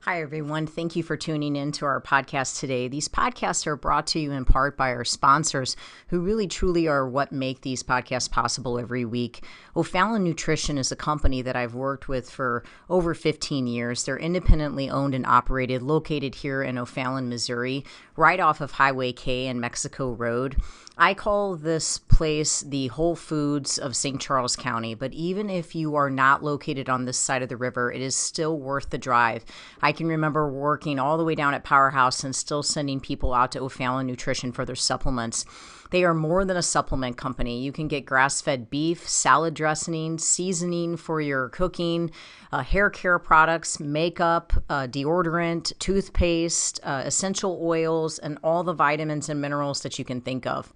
Hi, everyone. Thank you for tuning in to our podcast today. These podcasts are brought to you in part by our sponsors, who really truly are what make these podcasts possible every week. O'Fallon Nutrition is a company that I've worked with for over 15 years. They're independently owned and operated, located here in O'Fallon, Missouri, right off of Highway K and Mexico Road. I call this place the Whole Foods of St. Charles County, but even if you are not located on this side of the river, it is still worth the drive. I can remember working all the way down at Powerhouse and still sending people out to O'Fallon Nutrition for their supplements. They are more than a supplement company. You can get grass-fed beef, salad dressing, seasoning for your cooking, hair care products, makeup, deodorant, toothpaste, essential oils, and all the vitamins and minerals that you can think of.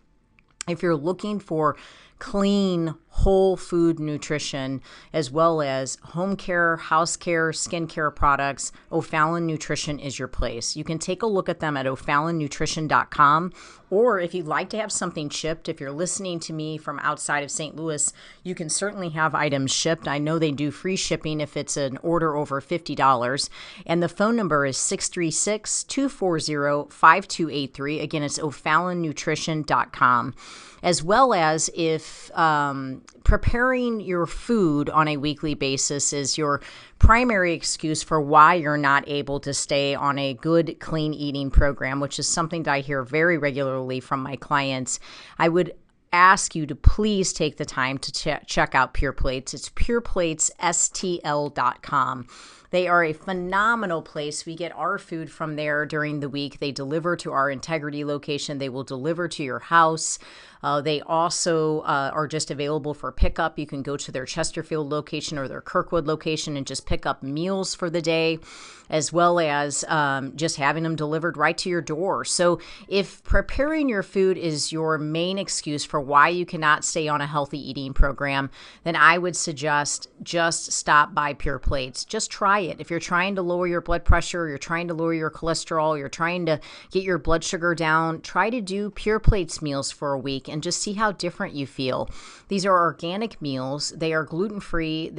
If you're looking for clean, whole food nutrition, as well as home care, house care, skincare products, O'Fallon Nutrition is your place. You can take a look at them at o'fallonnutrition.com, or if you'd like to have something shipped, if you're listening to me from outside of St. Louis, you can certainly have items shipped. I know they do free shipping if it's an order over $50, and the phone number is 636-240-5283. Again, it's o'fallonnutrition.com. As well as if preparing your food on a weekly basis is your primary excuse for why you're not able to stay on a good, clean eating program, which is something that I hear very regularly from my clients, I would ask you to please take the time to check out Pure Plates. It's pureplatesstl.com. They are a phenomenal place. We get our food from there during the week. They deliver to our Integrity location. They will deliver to your house. They also are just available for pickup. You can go to their Chesterfield location or their Kirkwood location and just pick up meals for the day, as well as just having them delivered right to your door. So if preparing your food is your main excuse for why you cannot stay on a healthy eating program, then I would suggest just stop by Pure Plates. Just try it. If you're trying to lower your blood pressure, you're trying to lower your cholesterol, you're trying to get your blood sugar down, try to do Pure Plates meals for a week and just see how different you feel. These are organic meals. They are gluten-free.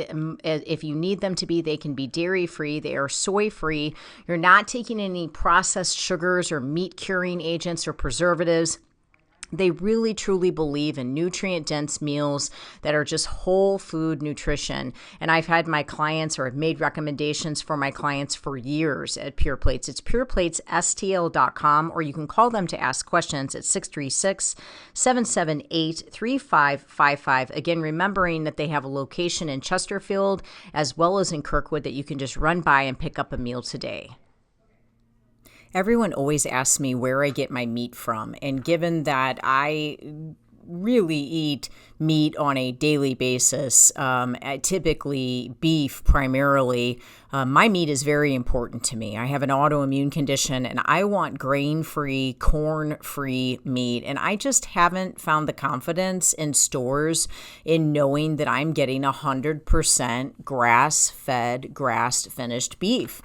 If you need them to be, they can be dairy-free. They are soy-free. You're not taking any processed sugars or meat-curing agents or preservatives. They really, truly believe in nutrient-dense meals that are just whole food nutrition. And I've had my clients, or I've made recommendations for my clients for years at Pure Plates. It's pureplatesstl.com, or you can call them to ask questions at 636-778-3555. Again, remembering that they have a location in Chesterfield as well as in Kirkwood that you can just run by and pick up a meal today. Everyone always asks me where I get my meat from, and given that I really eat meat on a daily basis, typically beef primarily, my meat is very important to me. I have an autoimmune condition and I want grain-free, corn-free meat, and I just haven't found the confidence in stores in knowing that I'm getting 100% grass-fed, grass-finished beef.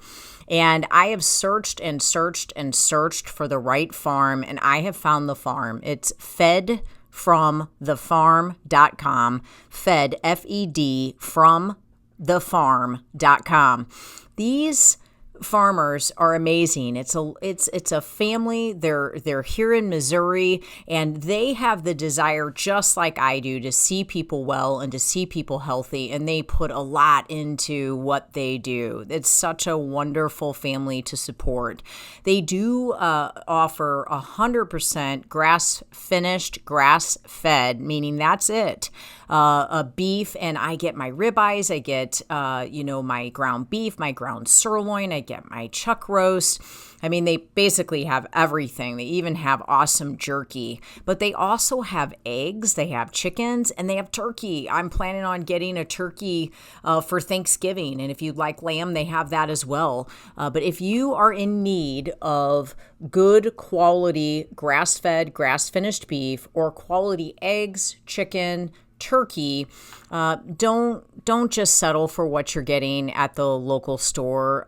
And I have searched and searched and searched for the right farm, and I have found the farm. It's fedfromthefarm.com, fed, F-E-D, from thefarm.com. These farmers are amazing. It's a family. They're here in Missouri, and they have the desire, just like I do, to see people well and to see people healthy, and they put a lot into what they do. It's such a wonderful family to support. They do offer 100% grass-finished, grass-fed, meaning that's it. A beef, and I get my ribeyes, I get my ground beef, my ground sirloin, I get my chuck roast. I mean, they basically have everything. They even have awesome jerky, but they also have eggs, they have chickens, and they have turkey. I'm planning on getting a turkey for Thanksgiving, and if you'd like lamb, they have that as well. But if you are in need of good quality grass-fed, grass-finished beef, or quality eggs, chicken, turkey, don't just settle for what you're getting at the local store.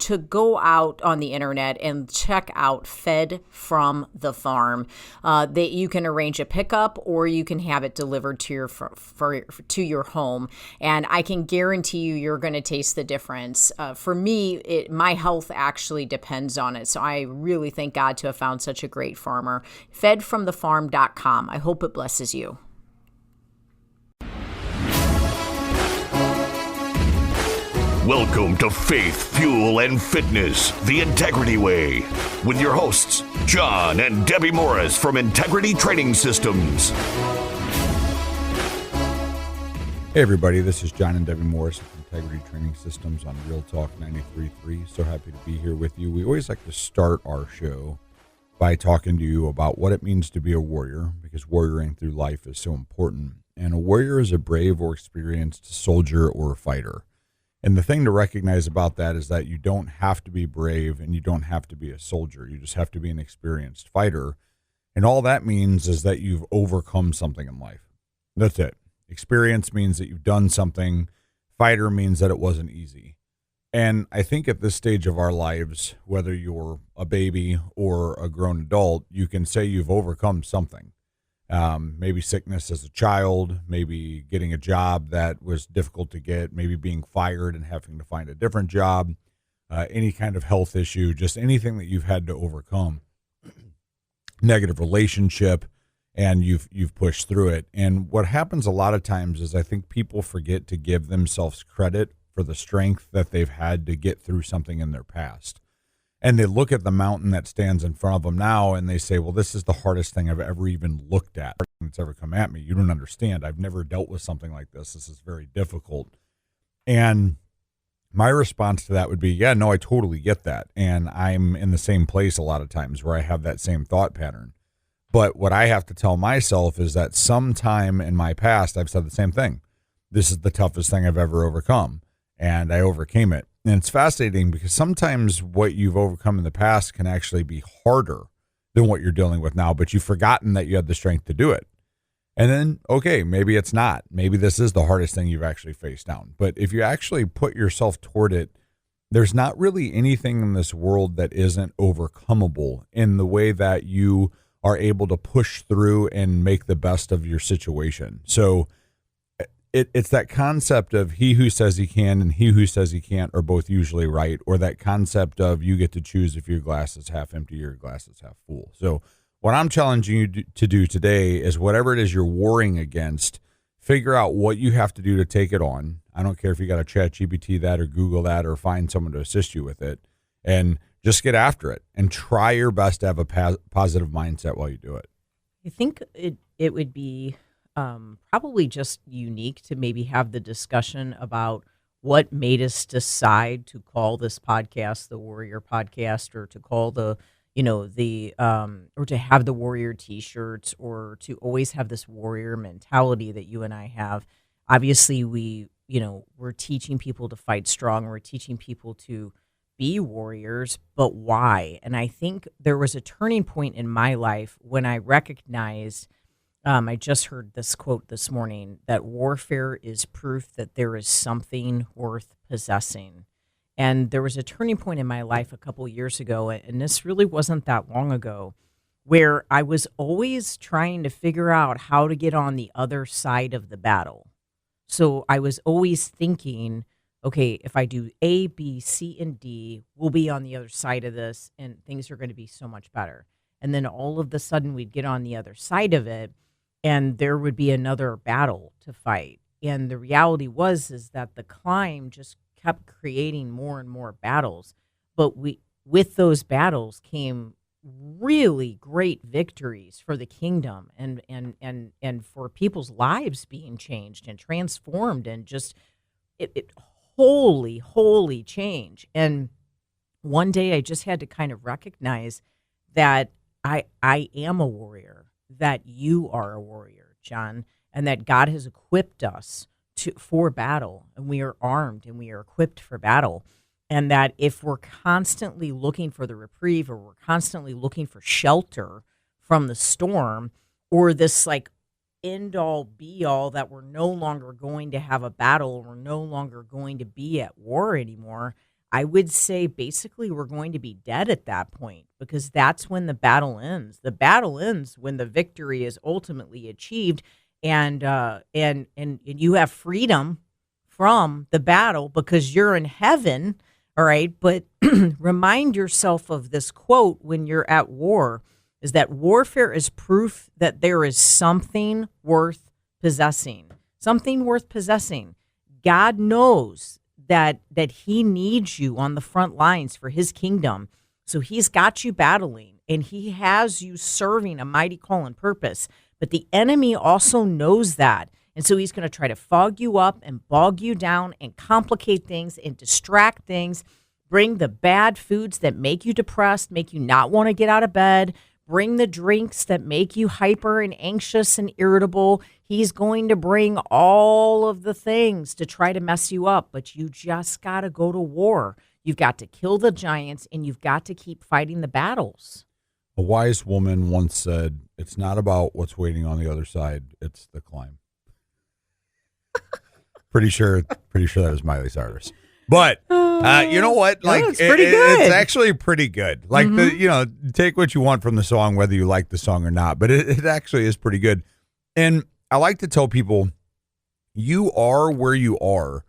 to go out on the internet and check out Fed from the Farm. That you can arrange a pickup or you can have it delivered to your home. And I can guarantee you're going to taste the difference. For me, my health actually depends on it. So I really thank God to have found such a great farmer. Fedfromthefarm.com. I hope it blesses you. Welcome to Faith, Fuel, and Fitness, the Integrity Way, with your hosts, John and Debbie Morris from Integrity Training Systems. Hey everybody, this is John and Debbie Morris of Integrity Training Systems on Real Talk 93.3. So happy to be here with you. We always like to start our show by talking to you about what it means to be a warrior, because warrioring through life is so important. And a warrior is a brave or experienced soldier or fighter. And the thing to recognize about that is that you don't have to be brave and you don't have to be a soldier. You just have to be an experienced fighter. And all that means is that you've overcome something in life. That's it. Experience means that you've done something. Fighter means that it wasn't easy. And I think at this stage of our lives, whether you're a baby or a grown adult, you can say you've overcome something. Maybe sickness as a child, maybe getting a job that was difficult to get, maybe being fired and having to find a different job, any kind of health issue, just anything that you've had to overcome, negative relationship, and you've pushed through it. And what happens a lot of times is I think people forget to give themselves credit for the strength that they've had to get through something in their past. And they look at the mountain that stands in front of them now and they say, well, this is the hardest thing I've ever even looked at that's ever come at me. You don't understand. I've never dealt with something like this. This is very difficult. And my response to that would be, yeah, no, I totally get that. And I'm in the same place a lot of times where I have that same thought pattern. But what I have to tell myself is that sometime in my past, I've said the same thing. This is the toughest thing I've ever overcome. And I overcame it. And it's fascinating because sometimes what you've overcome in the past can actually be harder than what you're dealing with now, but you've forgotten that you had the strength to do it. And then, okay, maybe it's not. Maybe this is the hardest thing you've actually faced down. But if you actually put yourself toward it, there's not really anything in this world that isn't overcomable in the way that you are able to push through and make the best of your situation. So it's that concept of he who says he can and he who says he can't are both usually right, or that concept of you get to choose if your glass is half empty or your glass is half full. So what I'm challenging you to do today is whatever it is you're warring against, figure out what you have to do to take it on. I don't care if you got to ChatGPT that or Google that or find someone to assist you with it, and just get after it and try your best to have a positive mindset while you do it. I think it would be probably just unique to maybe have the discussion about what made us decide to call this podcast the Warrior Podcast, or to call or to have the Warrior T-shirts, or to always have this warrior mentality that you and I have. Obviously, we're teaching people to fight strong. We're teaching people to be warriors, but why? And I think there was a turning point in my life when I recognized, I just heard this quote this morning, that warfare is proof that there is something worth possessing. And there was a turning point in my life a couple of years ago, and this really wasn't that long ago, where I was always trying to figure out how to get on the other side of the battle. So I was always thinking, okay, if I do A, B, C, and D, we'll be on the other side of this, and things are going to be so much better. And then all of a sudden, we'd get on the other side of it, and there would be another battle to fight. And the reality is that the climb just kept creating more and more battles. But with those battles came really great victories for the kingdom and for people's lives being changed and transformed, and just it holy change. And one day I just had to kind of recognize that I am a warrior, that you are a warrior, John, and that God has equipped us for battle, and we are armed and we are equipped for battle. And that if we're constantly looking for the reprieve, or we're constantly looking for shelter from the storm, or this like end all be all that we're no longer going to have a battle, we're no longer going to be at war anymore, I would say basically we're going to be dead at that point, because that's when the battle ends. The battle ends when the victory is ultimately achieved, and you have freedom from the battle because you're in heaven. All right, but remind yourself of this quote when you're at war, is that warfare is proof that there is something worth possessing. Something worth possessing. God knows that he needs you on the front lines for his kingdom. So he's got you battling, and he has you serving a mighty call and purpose. But the enemy also knows that. And so he's going to try to fog you up and bog you down and complicate things and distract things, bring the bad foods that make you depressed, make you not want to get out of bed, bring the drinks that make you hyper and anxious and irritable. He's going to bring all of the things to try to mess you up, but you just got to go to war. You've got to kill the giants, and you've got to keep fighting the battles. A wise woman once said, "It's not about what's waiting on the other side, it's the climb." Pretty sure that was Miley Cyrus. But you know what? Like, it's pretty good. It's actually pretty good. Like, take what you want from the song, whether you like the song or not. But it actually is pretty good. And I like to tell people, you are where you are,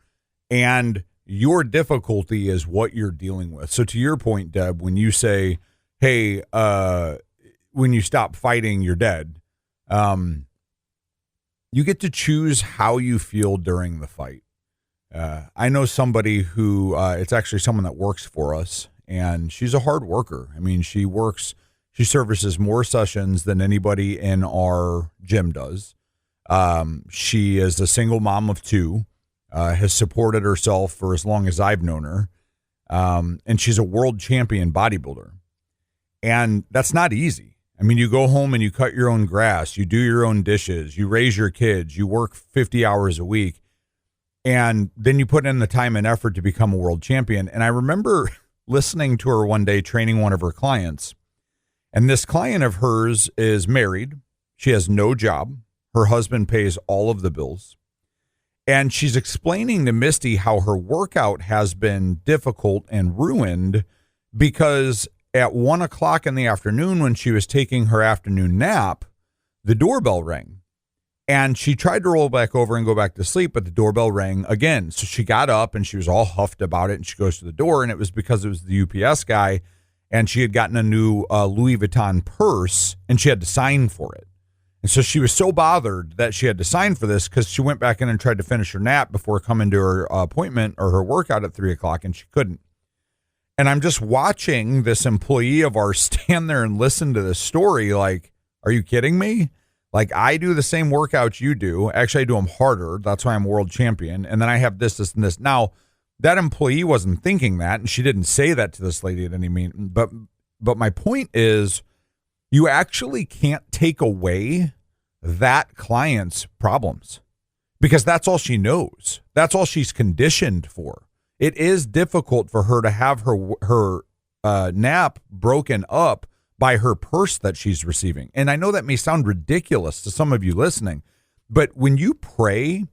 and your difficulty is what you're dealing with. So to your point, Deb, when you say, hey, when you stop fighting, you're dead, you get to choose how you feel during the fight. I know somebody who, it's actually someone that works for us, and she's a hard worker. I mean, she services more sessions than anybody in our gym does. She is a single mom of two, has supported herself for as long as I've known her. And she's a world champion bodybuilder. And that's not easy. I mean, you go home and you cut your own grass, you do your own dishes, you raise your kids, you work 50 hours a week, and then you put in the time and effort to become a world champion. And I remember listening to her one day training one of her clients, and this client of hers is married. She has no job. Her husband pays all of the bills. And she's explaining to Misty how her workout has been difficult and ruined because at 1:00 in the afternoon, when she was taking her afternoon nap, the doorbell rang. And she tried to roll back over and go back to sleep, but the doorbell rang again. So she got up and she was all huffed about it. And she goes to the door, and it was because it was the UPS guy. And she had gotten a new Louis Vuitton purse, and she had to sign for it. And so she was so bothered that she had to sign for this because she went back in and tried to finish her nap before coming to her appointment or her workout at 3:00, and she couldn't. And I'm just watching this employee of ours stand there and listen to this story like, are you kidding me? Like, I do the same workouts you do. Actually, I do them harder. That's why I'm world champion. And then I have this, and this. Now, that employee wasn't thinking that, and she didn't say that to this lady at any mean. But my point is, you actually can't take away that client's problems because that's all she knows. That's all she's conditioned for. It is difficult for her to have her nap broken up by her purse that she's receiving. And I know that may sound ridiculous to some of you listening, but when you pray,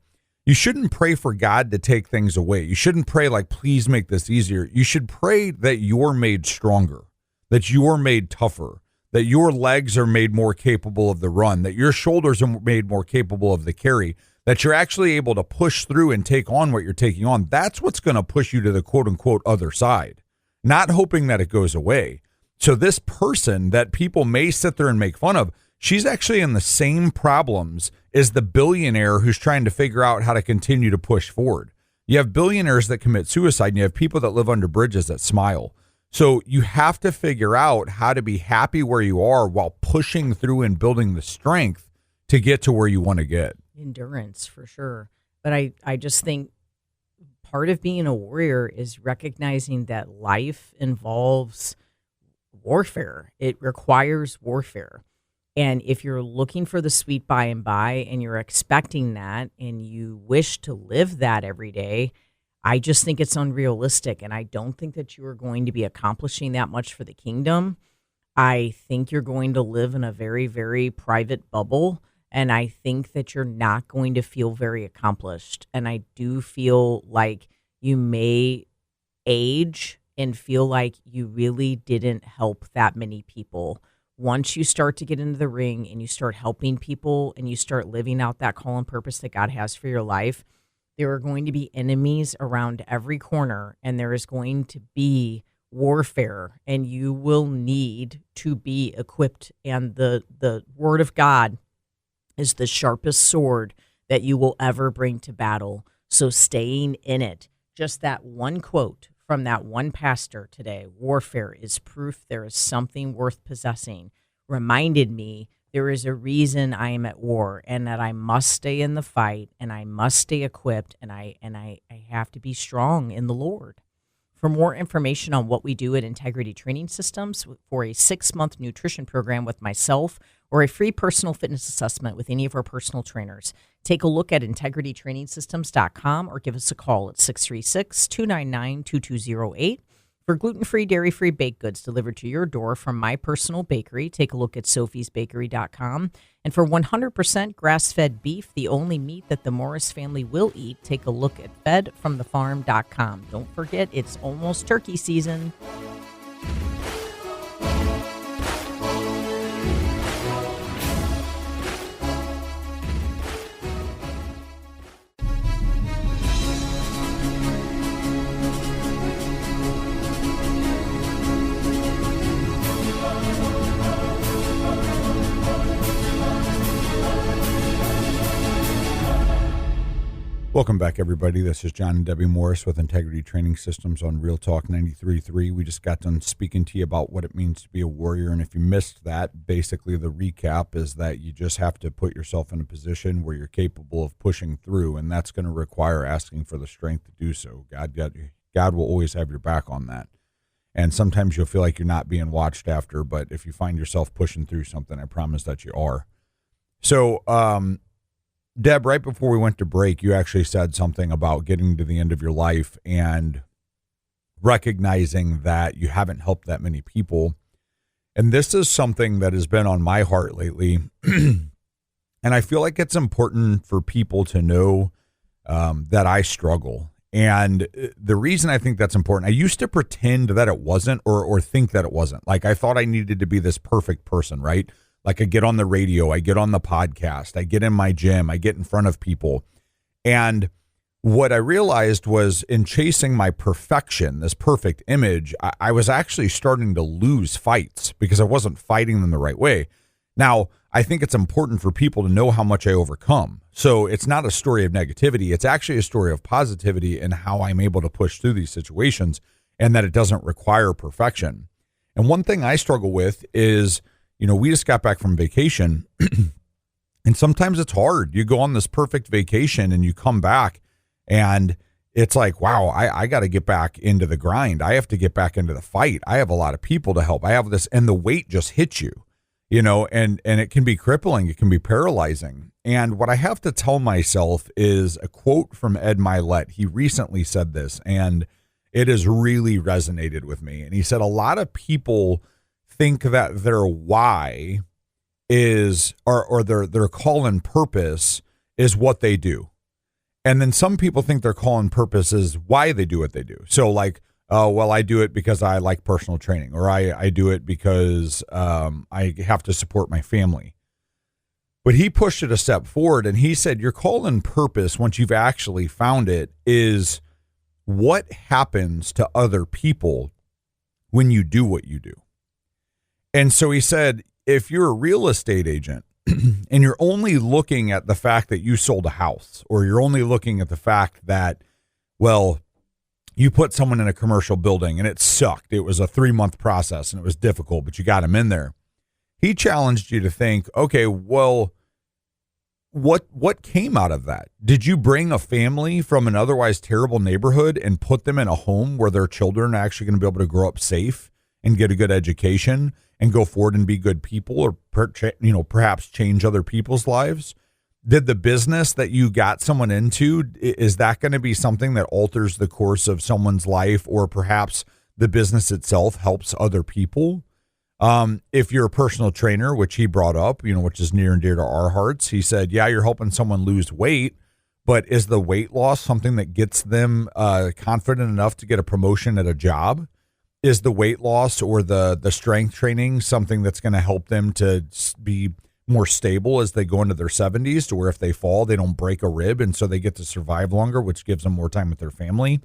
you shouldn't pray for God to take things away. You shouldn't pray like, please make this easier. You should pray that you're made stronger, that you're made tougher, that your legs are made more capable of the run, that your shoulders are made more capable of the carry, that you're actually able to push through and take on what you're taking on. That's what's going to push you to the quote unquote other side, not hoping that it goes away. So this person that people may sit there and make fun of, she's actually in the same problems as the billionaire who's trying to figure out how to continue to push forward. You have billionaires that commit suicide, and you have people that live under bridges that smile. So you have to figure out how to be happy where you are while pushing through and building the strength to get to where you want to get. Endurance, for sure. But I just think part of being a warrior is recognizing that life involves warfare. It requires warfare. And if you're looking for the sweet by and by and you're expecting that and you wish to live that every day, I just think it's unrealistic. And I don't think that you are going to be accomplishing that much for the kingdom. I think you're going to live in a very, very private bubble. And I think that you're not going to feel very accomplished. And I do feel like you may age and feel like you really didn't help that many people. Once you start to get into the ring and you start helping people and you start living out that call and purpose that God has for your life, there are going to be enemies around every corner, and there is going to be warfare, and you will need to be equipped. And the word of God is the sharpest sword that you will ever bring to battle. So staying in it, just that one quote from that one pastor today, warfare is proof there is something worth possessing, reminded me there is a reason I am at war, and that I must stay in the fight, and I must stay equipped, and I have to be strong in the Lord. For more information on what we do at Integrity Training Systems, for a 6-month nutrition program with myself or a free personal fitness assessment with any of our personal trainers, take a look at integritytrainingsystems.com or give us a call at 636-299-2208. For gluten-free, dairy-free baked goods delivered to your door from my personal bakery, take a look at sophiesbakery.com. And for 100% grass-fed beef, the only meat that the Morris family will eat, take a look at fedfromthefarm.com. Don't forget, it's almost turkey season. Welcome back, everybody. This is John and Debbie Morris with Integrity Training Systems on Real Talk 93.3. We just got done speaking to you about what it means to be a warrior. And if you missed that, basically the recap is that you just have to put yourself in a position where you're capable of pushing through. And that's going to require asking for the strength to do so. God will always have your back on that. And sometimes you'll feel like you're not being watched after. But if you find yourself pushing through something, I promise that you are. So, Deb, right before we went to break, you actually said something about getting to the end of your life and recognizing that you haven't helped that many people. And this is something that has been on my heart lately. And I feel like it's important for people to know that I struggle. And the reason I think that's important, I used to pretend that it wasn't or think that it wasn't. Like I thought I needed to be this perfect person, right? Like I get on the radio, I get on the podcast, I get in my gym, I get in front of people. And what I realized was in chasing my perfection, this perfect image, I was actually starting to lose fights because I wasn't fighting them the right way. Now, I think it's important for people to know how much I overcome. So it's not a story of negativity. It's actually a story of positivity and how I'm able to push through these situations and that it doesn't require perfection. And one thing I struggle with is, you know, we just got back from vacation and sometimes it's hard. You go on this perfect vacation and you come back and it's like, wow, I got to get back into the grind. I have to get back into the fight. I have a lot of people to help. I have this, and the weight just hits you, you know, and it can be crippling. It can be paralyzing. And what I have to tell myself is a quote from Ed Milet. He recently said this and it has really resonated with me. And he said, a lot of people think that their why is, or their call and purpose is what they do. And then some people think their call and purpose is why they do what they do. So like, well, I do it because I like personal training, or I do it because I have to support my family. But he pushed it a step forward and he said, your call and purpose, once you've actually found it, is what happens to other people when you do what you do. And so he said, if you're a real estate agent and you're only looking at the fact that you sold a house, or you're only looking at the fact that, well, you put someone in a commercial building and it sucked. It was a 3-month process and it was difficult, but you got them in there. He challenged you to think, okay, well, what came out of that? Did you bring a family from an otherwise terrible neighborhood and put them in a home where their children are actually going to be able to grow up safe and get a good education and go forward and be good people, or perhaps change other people's lives? Did the business that you got someone into, is that going to be something that alters the course of someone's life, or perhaps the business itself helps other people? If you're a personal trainer, which he brought up, which is near and dear to our hearts, he said, yeah, you're helping someone lose weight, but is the weight loss something that gets them confident enough to get a promotion at a job? Is the weight loss or the strength training something that's going to help them to be more stable as they go into their 70s, to where if they fall, they don't break a rib, and so they get to survive longer, which gives them more time with their family?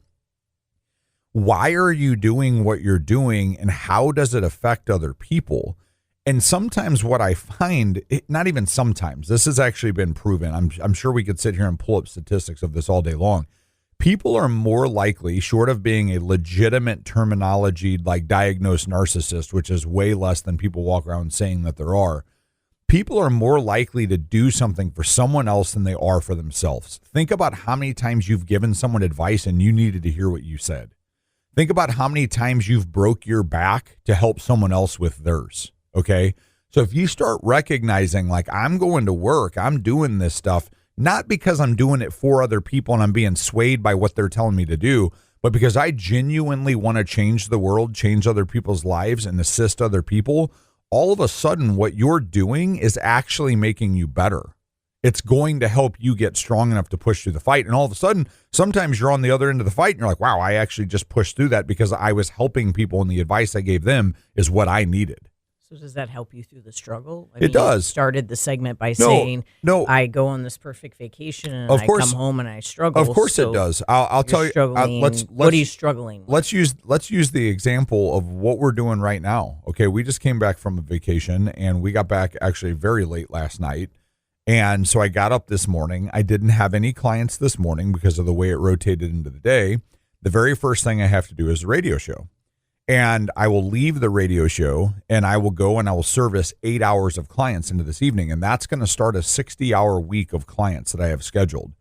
Why are you doing what you're doing, and how does it affect other people? And sometimes what I find, not even sometimes, this has actually been proven. I'm sure we could sit here and pull up statistics of this all day long. People are more likely, short of being a legitimate terminology like diagnosed narcissist, which is way less than people walk around saying that there are, people are more likely to do something for someone else than they are for themselves. Think about how many times you've given someone advice and you needed to hear what you said. Think about how many times you've broke your back to help someone else with theirs. Okay. So if you start recognizing, like, I'm going to work, I'm doing this stuff, not because I'm doing it for other people and I'm being swayed by what they're telling me to do, but because I genuinely want to change the world, change other people's lives, and assist other people, all of a sudden what you're doing is actually making you better. It's going to help you get strong enough to push through the fight. And all of a sudden, sometimes you're on the other end of the fight and you're like, wow, I actually just pushed through that because I was helping people and the advice I gave them is what I needed. So does that help you through the struggle? It does. You started the segment by saying, no, I go on this perfect vacation and of I course, come home and I struggle. Of course it does. I'll tell you. What are you struggling with? Let's use the example of what we're doing right now. Okay, we just came back from a vacation and we got back actually very late last night. And so I got up this morning. I didn't have any clients this morning because of the way it rotated into the day. The very first thing I have to do is a radio show. And I will leave the radio show and I will go and I will service 8 hours of clients into this evening. And that's going to start a 60-hour week of clients that I have scheduled.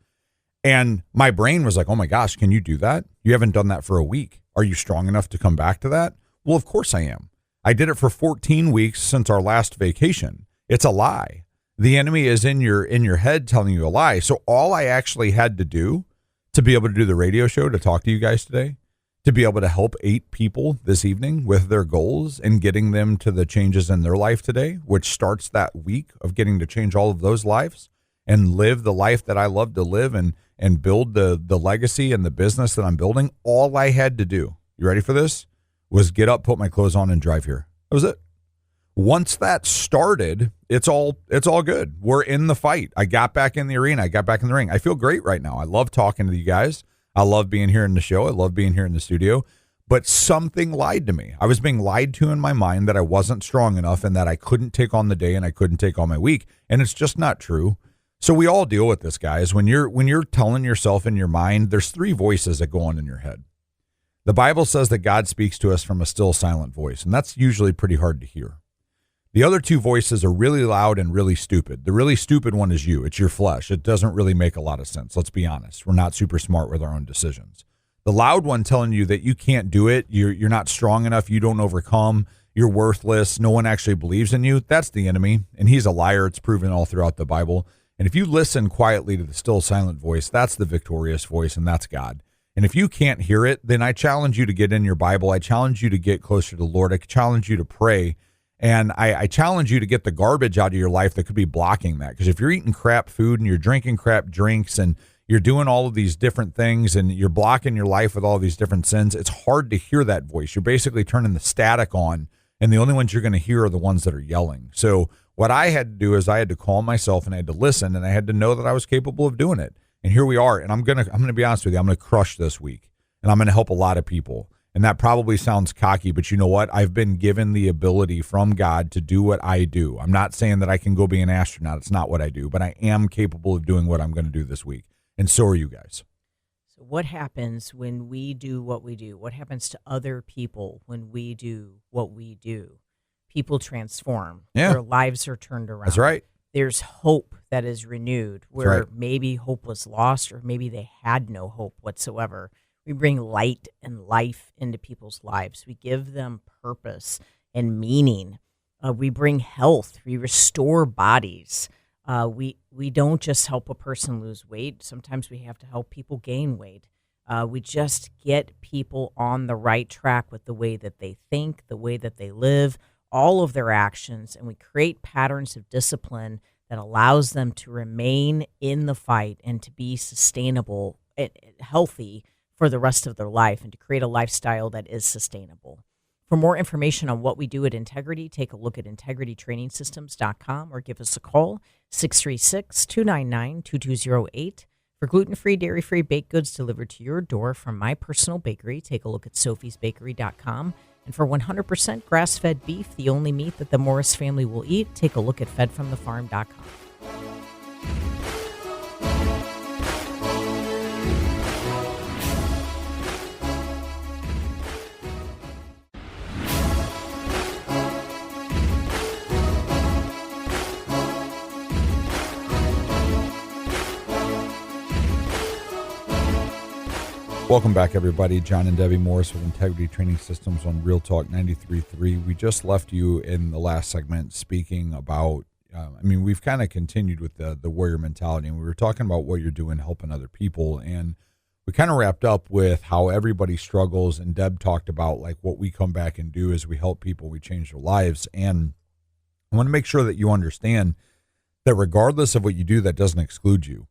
And my brain was like, oh my gosh, can you do that? You haven't done that for a week. Are you strong enough to come back to that? Well, of course I am. I did it for 14 weeks since our last vacation. It's a lie. The enemy is in your head telling you a lie. So all I actually had to do to be able to do the radio show, to talk to you guys today, to be able to help 8 people this evening with their goals and getting them to the changes in their life today, which starts that week of getting to change all of those lives and live the life that I love to live and build the legacy and the business that I'm building. All I had to do, you ready for this, was get up, put my clothes on, and drive here. That was it. Once that started, it's all good. We're in the fight. I got back in the arena. I got back in the ring. I feel great right now. I love talking to you guys. I love being here in the show. I love being here in the studio. But something lied to me. I was being lied to in my mind that I wasn't strong enough and that I couldn't take on the day and I couldn't take on my week. And it's just not true. So we all deal with this, guys. When you're telling yourself in your mind, there's 3 voices that go on in your head. The Bible says that God speaks to us from a still silent voice, and that's usually pretty hard to hear. The other 2 voices are really loud and really stupid. The really stupid one is you. It's your flesh. It doesn't really make a lot of sense. Let's be honest. We're not super smart with our own decisions. The loud one telling you that you can't do it, you're not strong enough, you don't overcome, you're worthless, no one actually believes in you, that's the enemy, and he's a liar. It's proven all throughout the Bible. And if you listen quietly to the still silent voice, that's the victorious voice, and that's God. And if you can't hear it, then I challenge you to get in your Bible. I challenge you to get closer to the Lord. I challenge you to pray. And I challenge you to get the garbage out of your life that could be blocking that. Because if you're eating crap food and you're drinking crap drinks and you're doing all of these different things and you're blocking your life with all these different sins, it's hard to hear that voice. You're basically turning the static on, and the only ones you're going to hear are the ones that are yelling. So what I had to do is I had to calm myself and I had to listen, and I had to know that I was capable of doing it. And here we are. And I'm going to be honest with you. I'm going to crush this week, and I'm going to help a lot of people. And that probably sounds cocky, but you know what? I've been given the ability from God to do what I do. I'm not saying that I can go be an astronaut. It's not what I do, but I am capable of doing what I'm going to do this week. And so are you guys. So what happens when we do what we do? What happens to other people when we do what we do? People transform. Yeah. Their lives are turned around. That's right. There's hope that is renewed where maybe hope was lost or maybe they had no hope whatsoever. We bring light and life into people's lives. We give them purpose and meaning. We bring health. We restore bodies. We don't just help a person lose weight. Sometimes we have to help people gain weight. We just get people on the right track with the way that they think, the way that they live, all of their actions, and we create patterns of discipline that that allows them to remain in the fight and to be sustainable and healthy for the rest of their life and to create a lifestyle that is sustainable. For more information on what we do at Integrity, take a look at integritytrainingsystems.com or give us a call, 636-299-2208. For gluten-free, dairy-free baked goods delivered to your door from my personal bakery, take a look at sophiesbakery.com. And for 100% grass-fed beef, the only meat that the Morris family will eat, take a look at fedfromthefarm.com. Welcome back, everybody. John and Debbie Morris with Integrity Training Systems on Real Talk 93.3. We just left you in the last segment speaking about, we've kind of continued with the warrior mentality, and we were talking about what you're doing helping other people, and we kind of wrapped up with how everybody struggles, and Deb talked about like what we come back and do is we help people, we change their lives, and I want to make sure that you understand that regardless of what you do, that doesn't exclude you.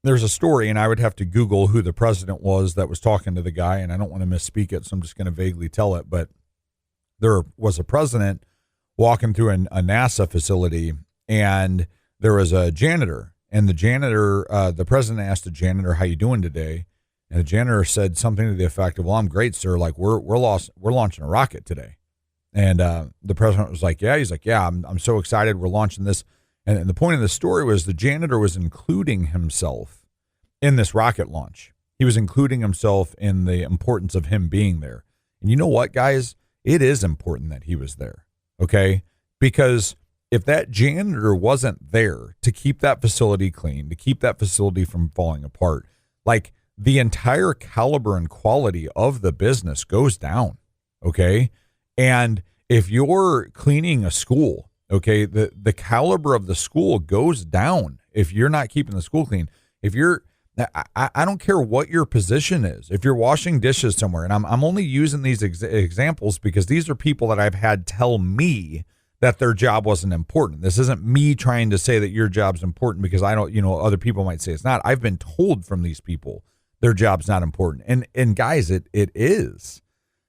There's a story, and I would have to Google who the president was that was talking to the guy, and I don't want to misspeak it, so I'm just going to vaguely tell it. But there was a president walking through a NASA facility, and there was a janitor. And the janitor, the president asked the janitor, "How you doing today?" And the janitor said something to the effect of, "Well, I'm great, sir. Like we're launching a rocket today." And the president was like, "Yeah." He's like, "Yeah, I'm so excited. We're launching this." And the point of the story was the janitor was including himself in this rocket launch. He was including himself in the importance of him being there. And you know what, guys? It is important that he was there, okay? Because if that janitor wasn't there to keep that facility clean, to keep that facility from falling apart, like the entire caliber and quality of the business goes down, okay? And if you're cleaning a school, okay, the caliber of the school goes down if you're not keeping the school clean. If you're, I don't care what your position is. If you're washing dishes somewhere, and I'm only using these examples because these are people that I've had tell me that their job wasn't important. This isn't me trying to say that your job's important because I don't, other people might say it's not. I've been told from these people their job's not important. And guys, it is.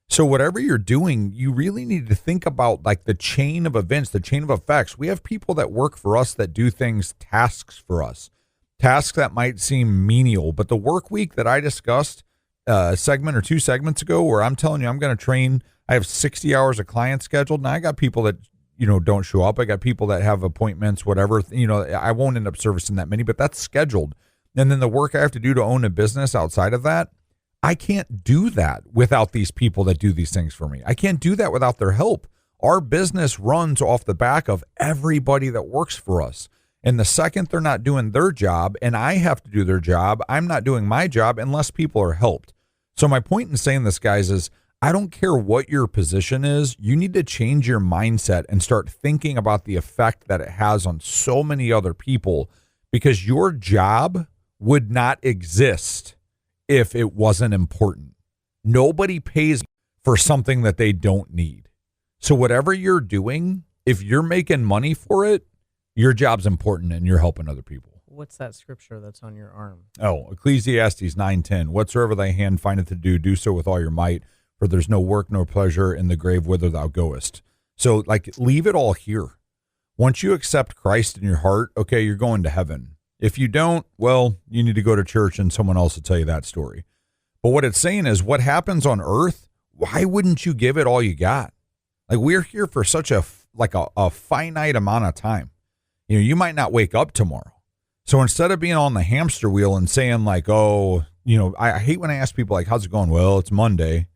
So whatever you're doing, you really need to think about like the chain of events, the chain of effects. We have people that work for us that do tasks for us, tasks that might seem menial. But the work week that I discussed a segment or 2 segments ago where I'm telling you I'm going to train, I have 60 hours of clients scheduled. Now I got people that, don't show up. I got people that have appointments, whatever. I won't end up servicing that many, but that's scheduled. And then the work I have to do to own a business outside of that, I can't do that without these people that do these things for me. I can't do that without their help. Our business runs off the back of everybody that works for us. And the second they're not doing their job and I have to do their job, I'm not doing my job unless people are helped. So my point in saying this, guys, is I don't care what your position is. You need to change your mindset and start thinking about the effect that it has on so many other people, because your job would not exist if it wasn't important. Nobody pays for something that they don't need. So whatever you're doing, if you're making money for it, your job's important and you're helping other people. What's that scripture that's on your arm? Oh, Ecclesiastes 9:10. Whatsoever thy hand findeth to do so with all your might, for there's no work nor pleasure in the grave whither thou goest. So leave it all here. Once you accept Christ in your heart, okay, you're going to heaven. If you don't, well, you need to go to church and someone else will tell you that story. But what it's saying is what happens on earth, why wouldn't you give it all you got? Like we're here for such a finite amount of time. You might not wake up tomorrow. So instead of being on the hamster wheel and saying like, oh, I hate when I ask people like, how's it going? Well, it's Monday.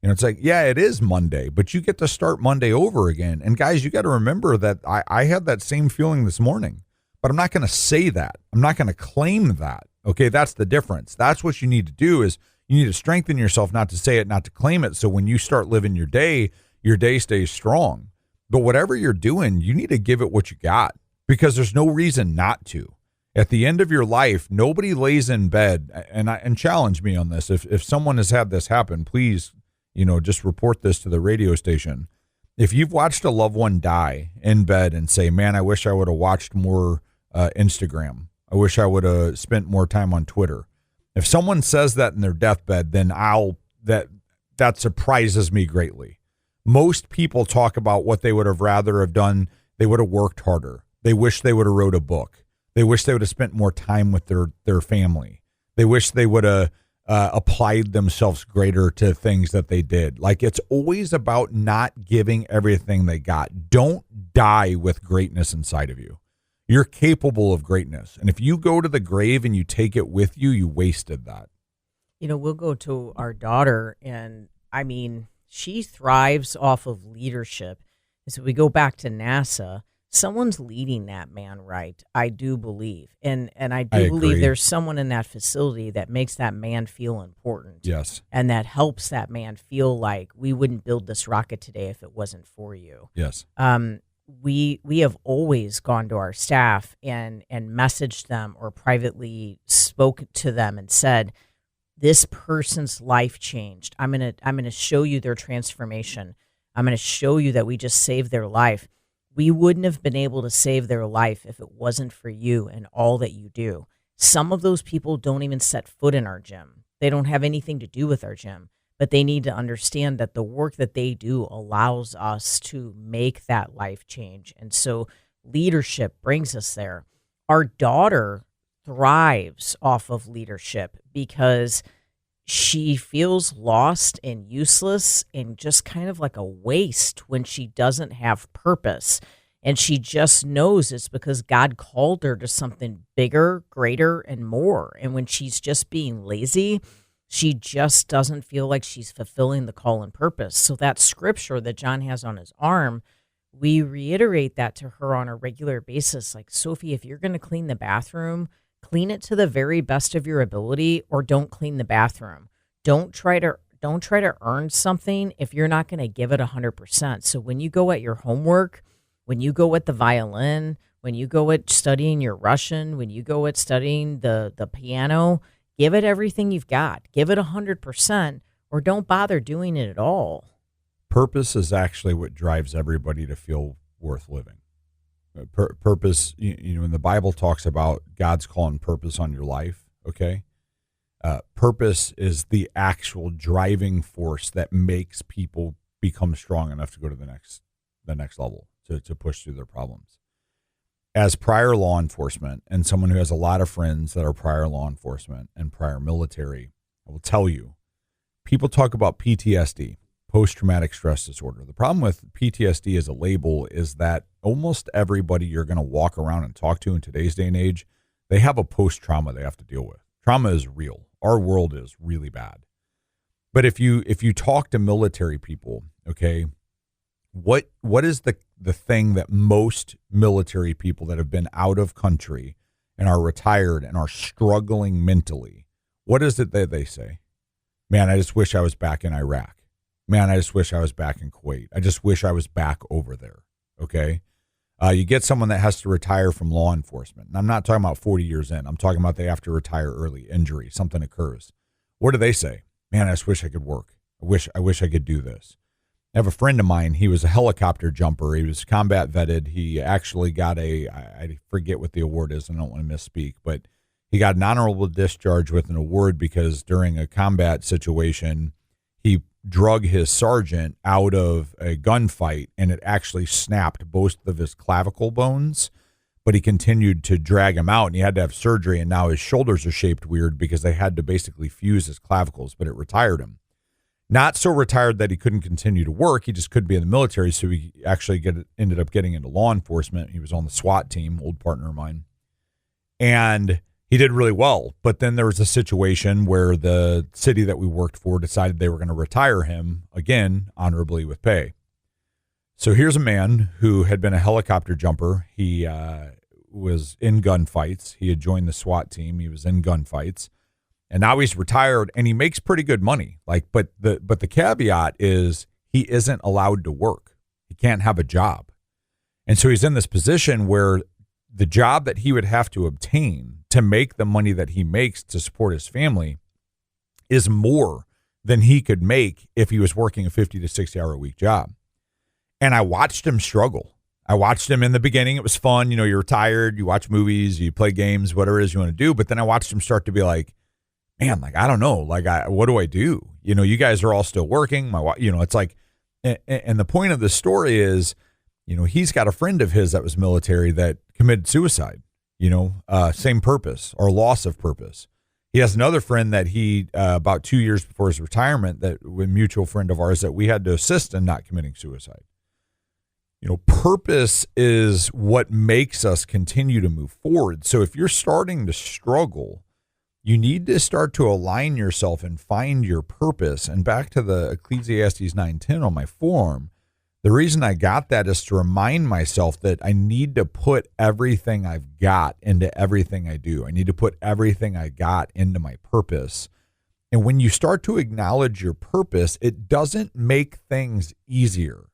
It's like, yeah, it is Monday, but you get to start Monday over again. And guys, you got to remember that I had that same feeling this morning. But I'm not going to say that. I'm not going to claim that. Okay, that's the difference. That's what you need to do is you need to strengthen yourself, not to say it, not to claim it. So when you start living your day stays strong. But whatever you're doing, you need to give it what you got because there's no reason not to. At the end of your life, nobody lays in bed, and challenge me on this. If someone has had this happen, please, just report this to the radio station. If you've watched a loved one die in bed and say, man, I wish I would have watched more Instagram. I wish I would have spent more time on Twitter. If someone says that in their deathbed, then that surprises me greatly. Most people talk about what they would have rather have done. They would have worked harder. They wish they would have wrote a book. They wish they would have spent more time with their family. They wish they would have applied themselves greater to things that they did. Like, it's always about not giving everything they got. Don't die with greatness inside of you. You're capable of greatness. And if you go to the grave and you take it with you, you wasted that. You know, we'll go to our daughter, and I mean, she thrives off of leadership. And so we go back to NASA. Someone's leading that man right, I do believe. And I do believe there's someone in that facility that makes that man feel important. Yes. And that helps that man feel like we wouldn't build this rocket today if it wasn't for you. Yes. We have always gone to our staff and messaged them or privately spoke to them and said, this person's life changed. I'm gonna show you their transformation. I'm gonna show you that we just saved their life. We wouldn't have been able to save their life if it wasn't for you and all that you do. Some of those people don't even set foot in our gym. They don't have anything to do with our gym, but they need to understand that the work that they do allows us to make that life change. And so leadership brings us there. Our daughter thrives off of leadership because she feels lost and useless and just kind of like a waste when she doesn't have purpose. And she just knows it's because God called her to something bigger, greater, and more. And when she's just being lazy, she just doesn't feel like she's fulfilling the call and purpose. So that scripture that John has on his arm, we reiterate that to her on a regular basis. Like, Sophie, if you're going to clean the bathroom, clean it to the very best of your ability, or don't clean the bathroom. Don't try to earn something if you're not going to give it 100%. So when you go at your homework, when you go at the violin, when you go at studying your Russian, when you go at studying the piano, give it everything you've got. Give it 100%, or don't bother doing it at all. Purpose is actually what drives everybody to feel worth living. Purpose, you know, when the Bible talks about God's call and purpose on your life, okay? Purpose is the actual driving force that makes people become strong enough to go to the next level, to push through their problems. As prior law enforcement and someone who has a lot of friends that are prior law enforcement and prior military, I will tell you, people talk about PTSD, post-traumatic stress disorder. The problem with PTSD as a label is that almost everybody you're going to walk around and talk to in today's day and age, they have a post-trauma they have to deal with. Trauma is real. Our world is really bad. But if you talk to military people, okay, what is the thing that most military people that have been out of country and are retired and are struggling mentally, what is it that they say? Man, I just wish I was back in Iraq. Man, I just wish I was back in Kuwait. I just wish I was back over there. Okay. You get someone that has to retire from law enforcement. And I'm not talking about 40 years in. I'm talking about they have to retire early, injury, something occurs. What do they say? Man, I just wish I could work. I wish I could do this. I have a friend of mine. He was a helicopter jumper. He was combat vetted. He actually got I forget what the award is. I don't want to misspeak, but he got an honorable discharge with an award because during a combat situation, he drug his sergeant out of a gunfight and it actually snapped both of his clavicle bones, but he continued to drag him out and he had to have surgery, and now his shoulders are shaped weird because they had to basically fuse his clavicles, but it retired him. Not so retired that he couldn't continue to work. He just couldn't be in the military, so he actually ended up getting into law enforcement. He was on the SWAT team, old partner of mine. And he did really well, but then there was a situation where the city that we worked for decided they were going to retire him, again, honorably with pay. So here's a man who had been a helicopter jumper. He was in gunfights. He had joined the SWAT team. He was in gunfights. And now he's retired, and he makes pretty good money. But the caveat is he isn't allowed to work. He can't have a job. And so he's in this position where the job that he would have to obtain to make the money that he makes to support his family is more than he could make if he was working a 50 to 60 hour a week job. And I watched him struggle. I watched him in the beginning. It was fun. You're tired. You watch movies, you play games, whatever it is you want to do. But then I watched him start to be like, man, like, I don't know. Like, what do I do? You guys are all still working. It's like, and the point of the story is, he's got a friend of his that was military that committed suicide, same purpose or loss of purpose. He has another friend that he, about 2 years before his retirement, that a mutual friend of ours that we had to assist in not committing suicide. Purpose is what makes us continue to move forward. So if you're starting to struggle, you need to start to align yourself and find your purpose. And back to the Ecclesiastes 9:10 on my forum, the reason I got that is to remind myself that I need to put everything I've got into everything I do. I need to put everything I got into my purpose. And when you start to acknowledge your purpose, it doesn't make things easier.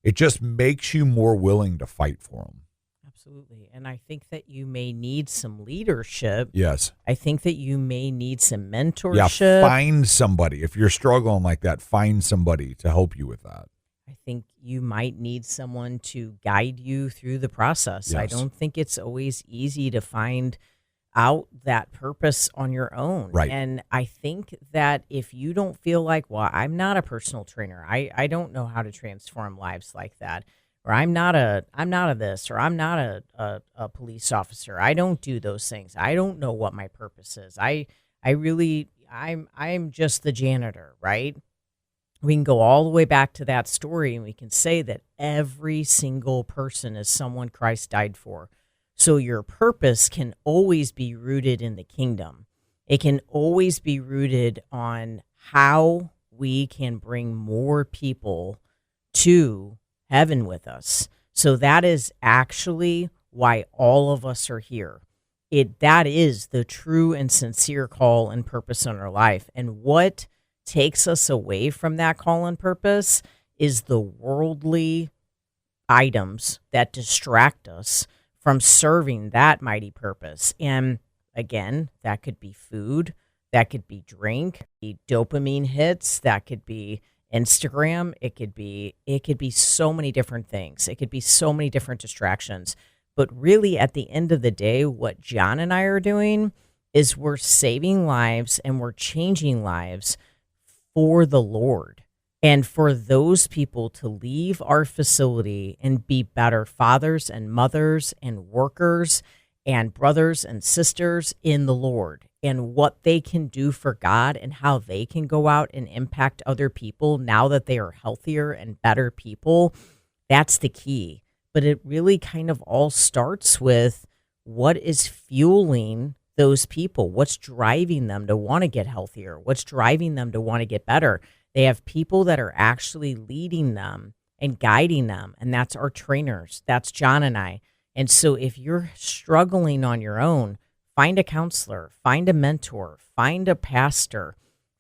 It just makes you more willing to fight for them. Absolutely. And I think that you may need some leadership. Yes. I think that you may need some mentorship. Yeah, find somebody. If you're struggling like that, find somebody to help you with that. I think you might need someone to guide you through the process. Yes. I don't think it's always easy to find out that purpose on your own. Right. And I think that if you don't feel like, well, I'm not a personal trainer, I don't know how to transform lives like that, or I'm not a this, or I'm not a police officer, I don't do those things, I don't know what my purpose is, I'm just the janitor, right? We can go all the way back to that story, and we can say that every single person is someone Christ died for. So your purpose can always be rooted in the kingdom. It can always be rooted on how we can bring more people to heaven with us. So that is actually why all of us are here. That is the true and sincere call and purpose in our life. And what takes us away from that call and purpose is the worldly items that distract us from serving that mighty purpose. And again, that could be food, that could be drink, be dopamine hits, that could be Instagram, it could be so many different things. It could be so many different distractions. But really, at the end of the day, what John and I are doing is we're saving lives and we're changing lives for the Lord. And for those people to leave our facility and be better fathers and mothers and workers and brothers and sisters in the Lord, and what they can do for God and how they can go out and impact other people now that they are healthier and better people, that's the key. But it really kind of all starts with what is fueling those people, what's driving them to want to get healthier, what's driving them to want to get better. They have people that are actually leading them and guiding them, and that's our trainers. That's John and I. And so if you're struggling on your own, find a counselor, find a mentor, find a pastor,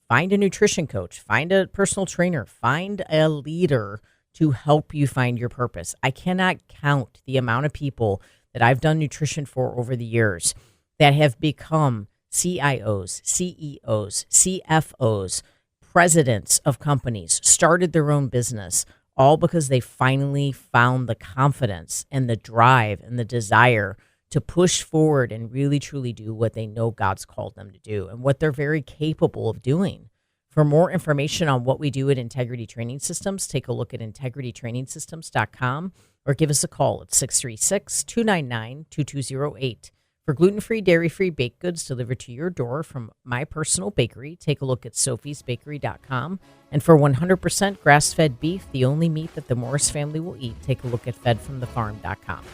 find a nutrition coach, find a personal trainer, find a leader to help you find your purpose. I cannot count the amount of people that I've done nutrition for over the years that have become CIOs, CEOs, CFOs, presidents of companies, started their own business, all because they finally found the confidence and the drive and the desire to push forward and really truly do what they know God's called them to do and what they're very capable of doing. For more information on what we do at Integrity Training Systems, take a look at integritytrainingsystems.com or give us a call at 636-299-2208. For gluten-free, dairy-free baked goods delivered to your door from my personal bakery, take a look at sophiesbakery.com. And for 100% grass-fed beef, the only meat that the Morris family will eat, take a look at fedfromthefarm.com.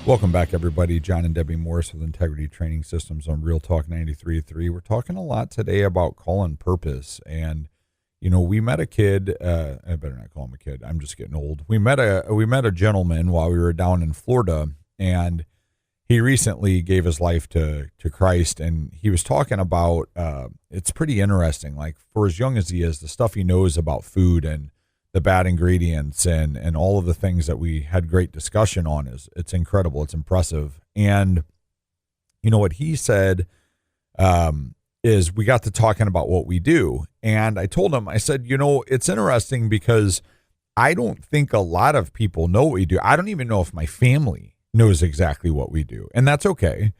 Welcome back, everybody. John and Debbie Morris with Integrity Training Systems on Real Talk 93.3. We're talking a lot today about call and purpose. And, we met a kid. I better not call him a kid. I'm just getting old. We met a gentleman while we were down in Florida, and he recently gave his life to Christ, and he was talking about, it's pretty interesting, like for as young as he is, the stuff he knows about food and the bad ingredients and all of the things that we had great discussion on it's incredible. It's impressive. And you know what he said, is we got to talking about what we do. And I told him, I said, you know, it's interesting because I don't think a lot of people know what we do. I don't even know if my family knows exactly what we do. And that's okay.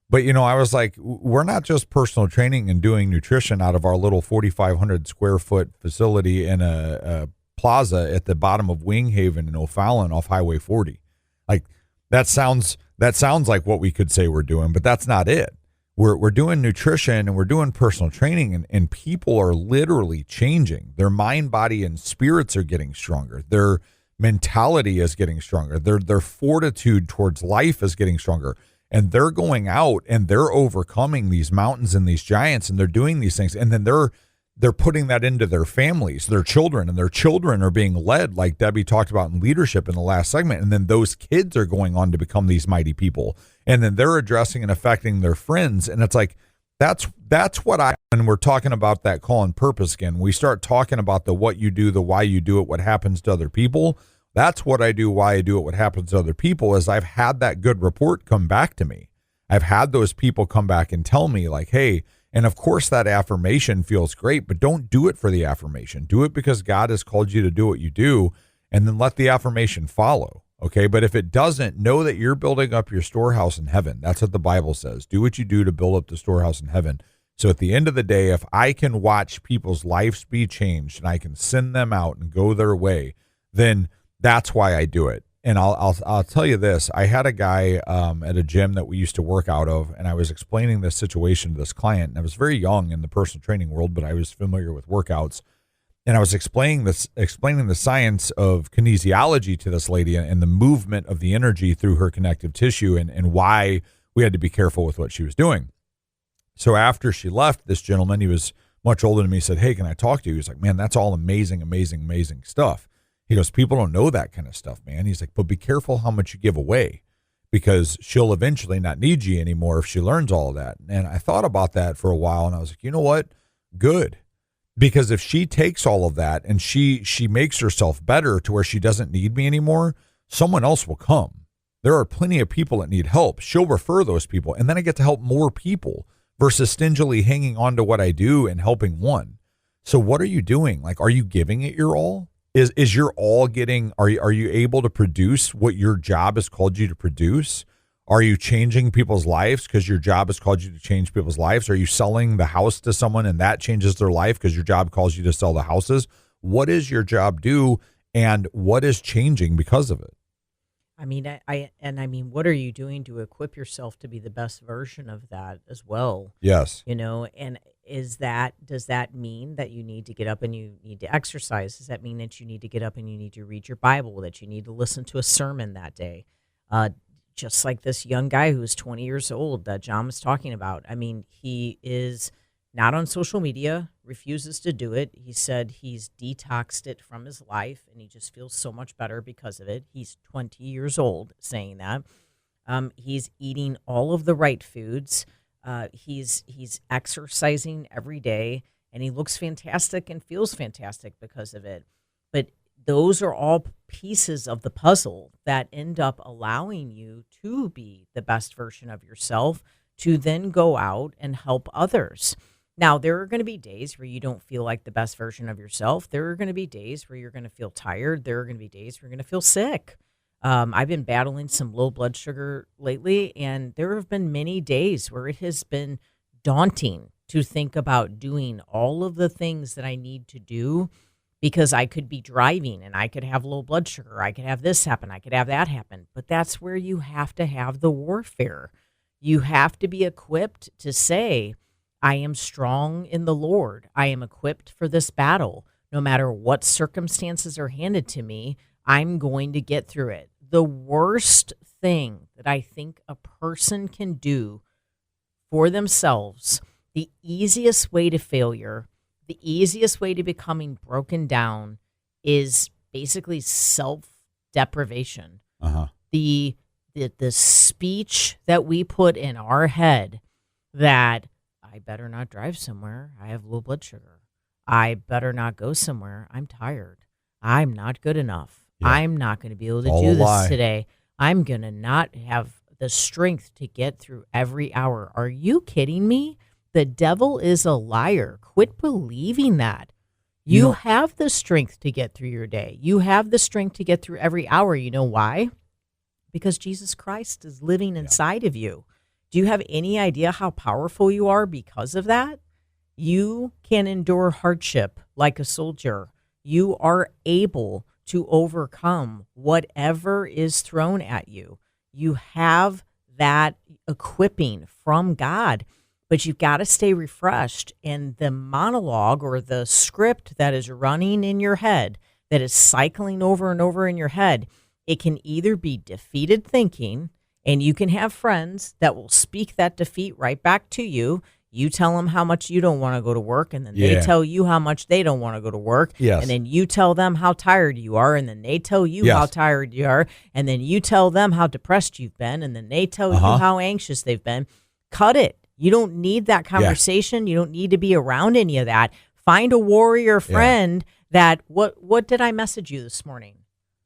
But, you know, I was like, we're not just personal training and doing nutrition out of our little 4,500 square foot facility in a plaza at the bottom of Winghaven in O'Fallon off Highway 40. Like that sounds like what we could say we're doing, but that's not it. We're doing nutrition and we're doing personal training, and people are literally changing. Their mind, body, and spirits are getting stronger. Their mentality is getting stronger. Their fortitude towards life is getting stronger. And they're going out and they're overcoming these mountains and these giants, and they're doing these things. And then they're putting that into their families, their children, and their children are being led, like Debbie talked about in leadership in the last segment. And then those kids are going on to become these mighty people. And then they're addressing and affecting their friends. And it's like, that's what when we're talking about that call and purpose again, we start talking about the what you do, the why you do it, what happens to other people. That's what I do, why I do it, what happens to other people is I've had that good report come back to me. I've had those people come back and tell me like, hey, and of course that affirmation feels great, but don't do it for the affirmation. Do it because God has called you to do what you do, and then let the affirmation follow. Okay. But if it doesn't, know that you're building up your storehouse in heaven. That's what the Bible says. Do what you do to build up the storehouse in heaven. So at the end of the day, if I can watch people's lives be changed and I can send them out and go their way, then that's why I do it. And I'll tell you this. I had a guy at a gym that we used to work out of, and I was explaining this situation to this client. And I was very young in the personal training world, but I was familiar with workouts. And I was explaining the science of kinesiology to this lady and the movement of the energy through her connective tissue and why we had to be careful with what she was doing. So after she left, this gentleman, he was much older than me, said, hey, can I talk to you? He was like, man, that's all amazing, amazing, amazing stuff. He goes, people don't know that kind of stuff, man. He's like, but be careful how much you give away because she'll eventually not need you anymore if she learns all of that. And I thought about that for a while, and I was like, you know what? Good. Because if she takes all of that and she makes herself better to where she doesn't need me anymore, someone else will come. There are plenty of people that need help. She'll refer those people, and then I get to help more people versus stingily hanging on to what I do and helping one. So what are you doing? Like, are you giving it your all? Is your all getting, are you able to produce what your job has called you to produce? Are you changing people's lives because your job has called you to change people's lives? Are you selling the house to someone and that changes their life because your job calls you to sell the houses? What does your job do and what is changing because of it? I mean, what are you doing to equip yourself to be the best version of that as well? Yes. You know, and does that mean that you need to get up and you need to exercise? Does that mean that you need to get up and you need to read your Bible, that you need to listen to a sermon that day? Just like this young guy who's 20 years old that John was talking about. I mean, he is not on social media, refuses to do it. He said he's detoxed it from his life, and he just feels so much better because of it. He's 20 years old saying that. He's eating all of the right foods. He's exercising every day, and he looks fantastic and feels fantastic because of it. But those are all pieces of the puzzle that end up allowing you to be the best version of yourself to then go out and help others. Now, there are going to be days where you don't feel like the best version of yourself. There are going to be days where you're going to feel tired. There are going to be days where you're going to feel sick. I've been battling some low blood sugar lately, and there have been many days where it has been daunting to think about doing all of the things that I need to do because I could be driving and I could have low blood sugar. I could have this happen. I could have that happen. But that's where you have to have the warfare. You have to be equipped to say, I am strong in the Lord. I am equipped for this battle. No matter what circumstances are handed to me, I'm going to get through it. The worst thing that I think a person can do for themselves, the easiest way to failure, the easiest way to becoming broken down is basically self-deprivation. Uh-huh. The the speech that we put in our head that I better not drive somewhere, I have low blood sugar. I better not go somewhere, I'm tired. I'm not good enough. Yeah. I'm not going to be able to All do a this lie. today. I'm going to not have the strength to get through every hour. Are you kidding me? The devil is a liar. Quit believing that. You You know- have the strength to get through your day. You have the strength to get through every hour. You know why? Because Jesus Christ is living inside of you. Do you have any idea how powerful you are because of that? You can endure hardship like a soldier. You are able to overcome whatever is thrown at you. You have that equipping from God, but you've got to stay refreshed. And the monologue or the script that is running in your head, that is cycling over and over in your head, it can either be defeated thinking, and you can have friends that will speak that defeat right back to you. You tell them how much you don't want to go to work, and then they Yeah. tell you how much they don't want to go to work. Yes. And then you tell them how tired you are, and then they tell you Yes. how tired you are, and then you tell them how depressed you've been, and then they tell you how anxious they've been. Cut it. You don't need that conversation. You don't need to be around any of that. Find a warrior friend that what did I message you this morning?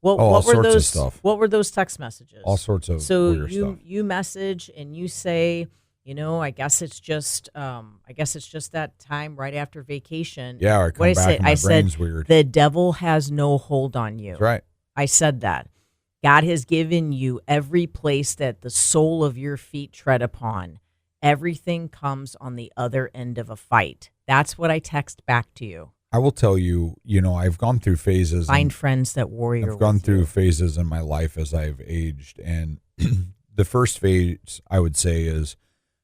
What all what were sorts of those stuff. What were those text messages? All sorts of So weird you stuff. you message and you say, I guess it's just that time right after vacation. Yeah, or I come What I back said, and my I said brain's weird. the devil has no hold on you. That's right. I said that. God has given you every place that the sole of your feet tread upon. Everything comes on the other end of a fight. That's what I text back to you. I will tell you, I've gone through phases. Find and friends that warrior I've gone with through you. phases in my life as I've aged. And the first phase, I would say, is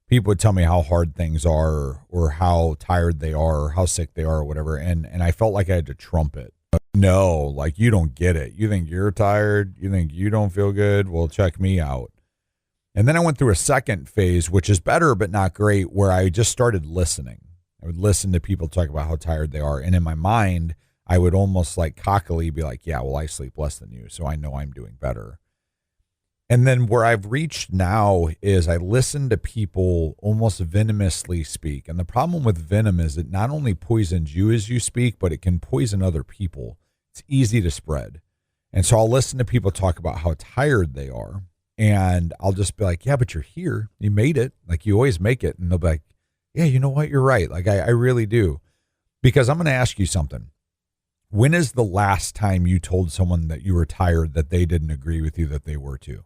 people would tell me how hard things are or how tired they are or how sick they are or whatever. And I felt like I had to trump it. No, like, you don't get it. You think you're tired? You think you don't feel good? Well, check me out. And then I went through a second phase, which is better but not great, where I just started listening. I would listen to people talk about how tired they are. And in my mind, I would almost like cockily be like, yeah, well, I sleep less than you, so I know I'm doing better. And then where I've reached now is I listen to people almost venomously speak. And the problem with venom is it not only poisons you as you speak, but it can poison other people. It's easy to spread. And so I'll listen to people talk about how tired they are. And I'll just be like, yeah, but you're here. You made it. Like, you always make it. And they'll be like, yeah, you know what? You're right. Like, I really do. Because I'm going to ask you something. When is the last time you told someone that you were tired that they didn't agree with you that they were too?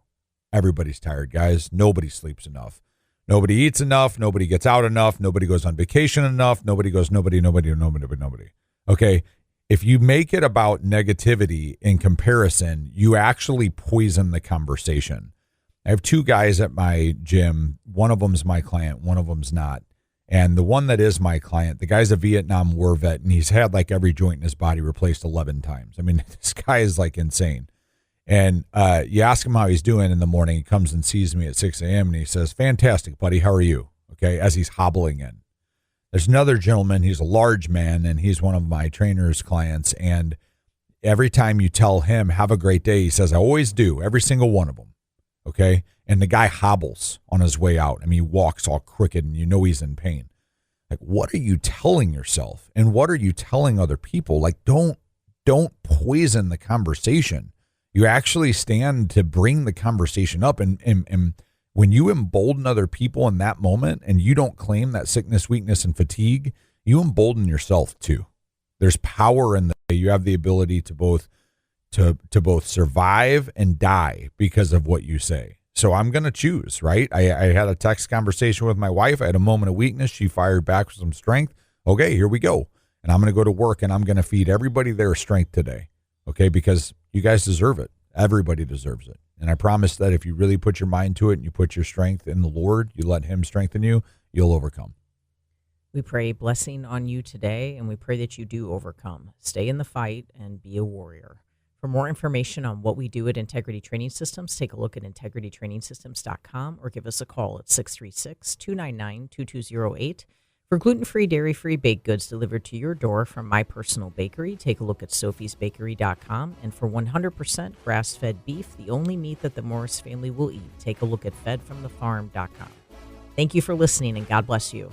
Everybody's tired, guys. Nobody sleeps enough. Nobody eats enough. Nobody gets out enough. Nobody goes on vacation enough. Nobody. Okay. If you make it about negativity in comparison, you actually poison the conversation. I have two guys at my gym. One of them's my client. One of them's not. And the one that is my client, the guy's a Vietnam War vet, and he's had like every joint in his body replaced 11 times. I mean, this guy is like insane. And you ask him how he's doing in the morning. He comes and sees me at 6 a.m. and he says, fantastic, buddy. How are you? Okay, as he's hobbling in. There's another gentleman. He's a large man, and he's one of my trainer's clients. And every time you tell him, have a great day, he says, I always do, every single one of them. Okay. And the guy hobbles on his way out. I mean, he walks all crooked and you know he's in pain. Like, what are you telling yourself? And what are you telling other people? Like, don't poison the conversation. You actually stand to bring the conversation up. And when you embolden other people in that moment and you don't claim that sickness, weakness, and fatigue, you embolden yourself too. There's power in that. You have the ability to both survive and die because of what you say. So I'm going to choose, right? I had a text conversation with my wife. I had a moment of weakness. She fired back with some strength. Okay, here we go. And I'm going to go to work and I'm going to feed everybody their strength today. Okay, because you guys deserve it. Everybody deserves it. And I promise that if you really put your mind to it and you put your strength in the Lord, you let him strengthen you, you'll overcome. We pray blessing on you today, and we pray that you do overcome. Stay in the fight and be a warrior. For more information on what we do at Integrity Training Systems, take a look at integritytrainingsystems.com or give us a call at 636-299-2208. For gluten-free, dairy-free baked goods delivered to your door from my personal bakery, take a look at sophiesbakery.com. And for 100% grass-fed beef, the only meat that the Morris family will eat, take a look at fedfromthefarm.com. Thank you for listening, and God bless you.